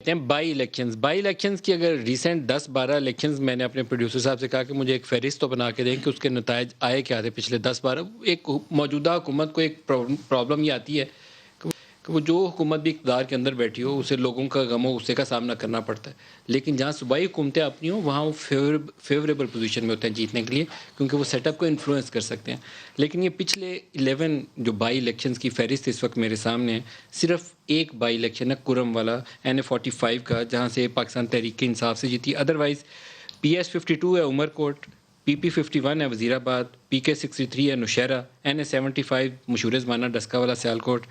By elections کی اگر recent 10-12 elections میں نے اپنے پروڈیوسر صاحب سے کہا کہ مجھے ایک فہرست تو بنا کے دیں کہ اس کے نتائج آئے کیا تھے پچھلے 10-12. ایک موجودہ حکومت کو ایک پرابلم یہ آتی ہے کہ وہ جو حکومت بھی اقتدار کے اندر بیٹھی ہو اسے لوگوں کا غم و غصے کا سامنا کرنا پڑتا ہے، لیکن جہاں صوبائی حکومتیں اپنی ہوں وہاں وہ فیوریبل پوزیشن میں ہوتے ہیں جیتنے کے لیے، کیونکہ وہ سیٹ اپ کو انفلوئنس کر سکتے ہیں. لیکن یہ پچھلے 11 جو بائی الیکشنز کی فہرست اس وقت میرے سامنے ہے، صرف ایک بائی الیکشن ہے کرم والا NA45 کا، جہاں سے پاکستان تحریک انصاف سے جیتی. ادروائز PS52 ہے عمر کوٹ، PP51 ہے وزیر آباد، PK63 ہے نوشہرہ، NA75 مشہور زمانہ ڈسکا والا سیالکوٹ،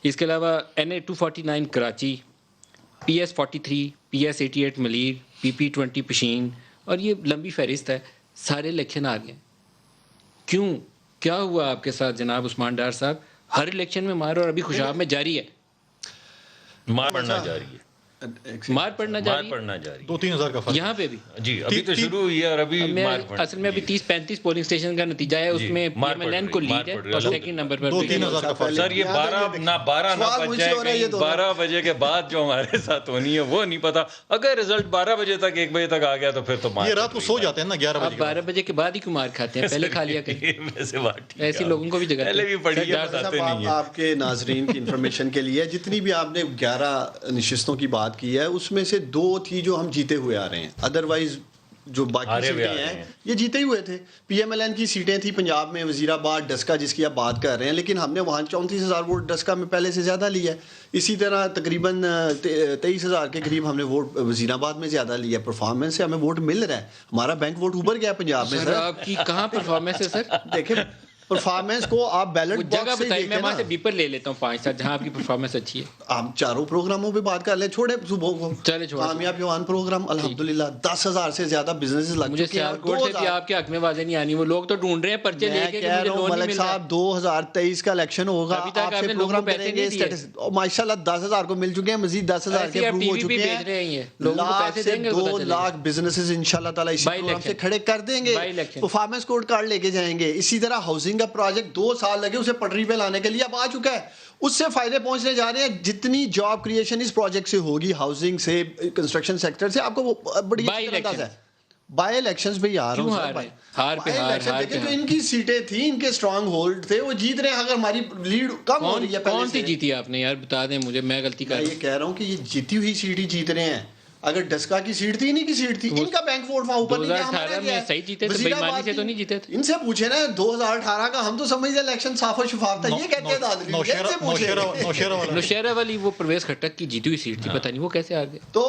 اس کے علاوہ NA249 Karachi, PS43 PS88 Malir, PP20 Pishin, اور یہ لمبی فہرست ہے. سارے الیکشن آ گئے. کیوں؟ کیا ہوا آپ کے ساتھ جناب عثمان ڈار صاحب؟ ہر الیکشن میں مار اور ابھی خوشاب میں جاری ہے. مار پڑنا جاری ہے، مار پڑنا جاری ہے. 2-3 ہزار کا فرق یہاں پہ بھی جی ابھی تو شروع ہوئی ہے اور ابھی اصل میں ابھی 30-35 پولنگ اسٹیشن کا نتیجہ ہے، اس میں MLN کو لیڈ ہے اور سیکنڈ نمبر پر 2-3 ہزار کا فرق. سر یہ 12 نہ بج جائے، 12 بجے کے بعد جو ہمارے ساتھ ہونی ہے وہ نہیں پتا. اگر رزلٹ 12 بجے تک 1 بجے تک آ گیا تو پھر تو یہ رات کو سو جاتے ہیں نا 11 آپ بجے. 12 بجے کے بعد ہی کیوں مار کھاتے ہیں؟ پہلے کھا لیا کریں. ویسے بات ایسے لوگوں کو بھی جگہ پہلے بھی پڑھی ہے بتاتے نہیں ہیں. آپ کے ناظرین کی انفارمیشن کے لیے جتنی بھی آپ نے 11 نشستوں کی بات کی ہے اس میں سے 2 تھی جو ہم جیتے ہوئے آ رہے ہیں، ادروائز جو باقی سیٹیں ہیں یہ جیتے ہی ہوئے تھے. PMLN کی سیٹیں تھیں پنجاب میں، وزیر آباد، ڈسکا جس کی آپ بات کر رہے ہیں، لیکن ہم نے وہاں 34,000 ووٹ ڈسکا میں پہلے سے زیادہ لیا ہے. اسی طرح تقریباً 23,000 کے قریب ہم نے ووٹ وزیر آباد میں زیادہ لیا. پرفارمنس سے ہمیں ووٹ مل رہا ہے، ہمارا بینک ووٹ اوپر گیا پنجاب میں. سر آپ کی کہاں پرفارمنس ہے سر؟ دیکھیں پرفارمنس کو آپ بیلٹ جگہ باکس سے بتائیے، میں وہاں سے دیکھیں بیپر لے لیتا ہوں 5-7 جہاں آپ کی پرفارمنس اچھی ہے. آپ چاروں پروگراموں پہ بات کر لیں، چھوڑے صبح کو چلے چھوڑ کامیاب یوان پروگرام الحمدللہ 10,000 سے زیادہ بزنس لگ مجھے چکے ہیں. سیالکوٹ سے بھی آپ کے حق میں آوازیں نہیں آنی، وہ لوگ تو ڈھونڈ رہے ہیں پرچے لے کے کہ مجھے لون نہیں ملک مل رہا. صاحب 2023 کا الیکشن ہوگا، ابھی تک آپ آپ سے نے لوگوں کو پروگرام پیسے کریں گے، نہیں دیے. ماشاءاللہ 10,000 کو مل چکے ہیں، مزید 10,000 کے اپروو ہو چکے ہیں. لاکھ سے 2 لاکھ بزنسز انشاءاللہ تعالی اسی پروگرام سے کھڑے کر دیں گے. پرفارمنس کوڈ کارڈ لے کے جائیں گے. اسی طرح ہاؤسنگ کا پروجیکٹ 2 سال لگے اسے پٹری پہ لانے کے لیے، اب آ چکا ہے، اس سے فائدے پہنچنے جا رہے ہیں. جتنی جاب کریشن اس پروجیکٹ سے ہوگی، ہاؤسنگ سے، کنسٹرکشن سیکٹر سے، آپ کو بڑی اندازہ ہے. بائی الیکشنز پہ آ رہا ہوں، ہار پہ ہار دیکھیں جو ان کی سیٹیں تھیں، ان کے اسٹرانگ ہولڈ تھے، وہ جیت رہے ہیں. اگر ہماری لیڈ کم ہو رہی ہے کون سی جیتی آپ نے یار بتا دیں مجھے، میں غلطی کر رہا ہوں. یہ کہہ رہا ہوں کہ یہ جیتی ہوئی سیٹ ہی جیت رہے ہیں. اگر ڈسکا کی سیٹ تھی، انہی کی سیٹ تھی، ان کا بینک ووٹ وہاں اوپر نہیں گیا. 2018 میں صحیح جیتے تھے، بے ایمانی سے تو نہیں جیتے تھے. ان سے پوچھے نا 2018 کا، ہم تو سمجھتے الیکشن صاف و شفاف تھا، یہ کہتے ہیں دادری. نوشہرہ والی وہ پرویز خٹک کی جیتی ہوئی سیٹ تھی، پتہ نہیں وہ کیسے آ گئے. تو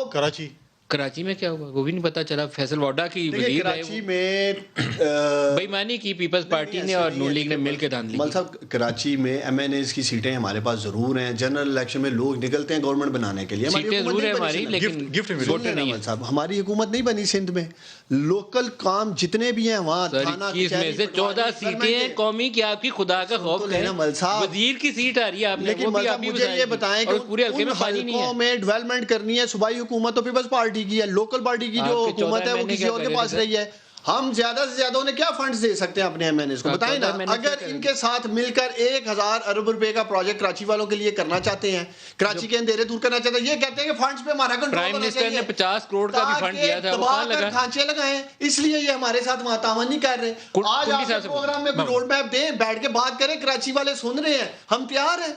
کراچی میں کیا ہوا وہ بھی نہیں پتا چلا. فیصل واڈا کی وزیر کراچی میں بے ایمانی کی پیپلز پارٹی نے اور نون لیگ نے مل کے دھاندلی. مل صاحب کراچی میں MNAs کی سیٹیں ہمارے پاس ضرور ہیں. جنرل الیکشن میں لوگ نکلتے ہیں گورنمنٹ بنانے کے لیے. سیٹیں ضرور ہیں ہماری، لیکن گفٹ نہیں ہے صاحب. ہماری حکومت نہیں بنی سندھ میں. لوکل کام جتنے بھی ہیں وہاں تھانہ 21 میں سے 14 سیٹیں ہیں قومی کی. آپ کی خدا کا خوف ہے، وزیر کی سیٹ آ رہی ہے آپ نے، وہ بھی آپ ہی مجھے یہ بتائیں کہ پورے حلقے میں پانی نہیں ہے. میں ڈیولپمنٹ کرنی ہے، صوبائی حکومت تو پیپلز پارٹی کی ہے، لوکل پارٹی کی جو حکومت ہے وہ کسی اور کے پاس رہی ہے. ہم زیادہ سے زیادہ انہیں کیا فنڈز دے سکتے ہیں اپنے MNAs کو؟ بتائیں نا. اگر ان کے ساتھ مل کر 1,000 ارب روپے کا پروجیکٹ کراچی والوں کے لیے کرنا چاہتے ہیں، کراچی کے اندھیرے دور کرنا چاہتے ہیں، یہ کہتے ہیں کہ فنڈز پہ ہمارا کنٹرول پرائم منسٹر نے 50 کروڑ کا بھی فنڈ دیا تھا، وہ کہاں لگا؟ کھانچے لگائیں، اس لیے یہ ہمارے ساتھ تعاون نہیں کر رہے. آج آپ پروگرام میں کوئی روڈ میپ دیں، بیٹھ کے بات کریں. کراچی والے سن رہے ہیں، ہم تیار ہیں.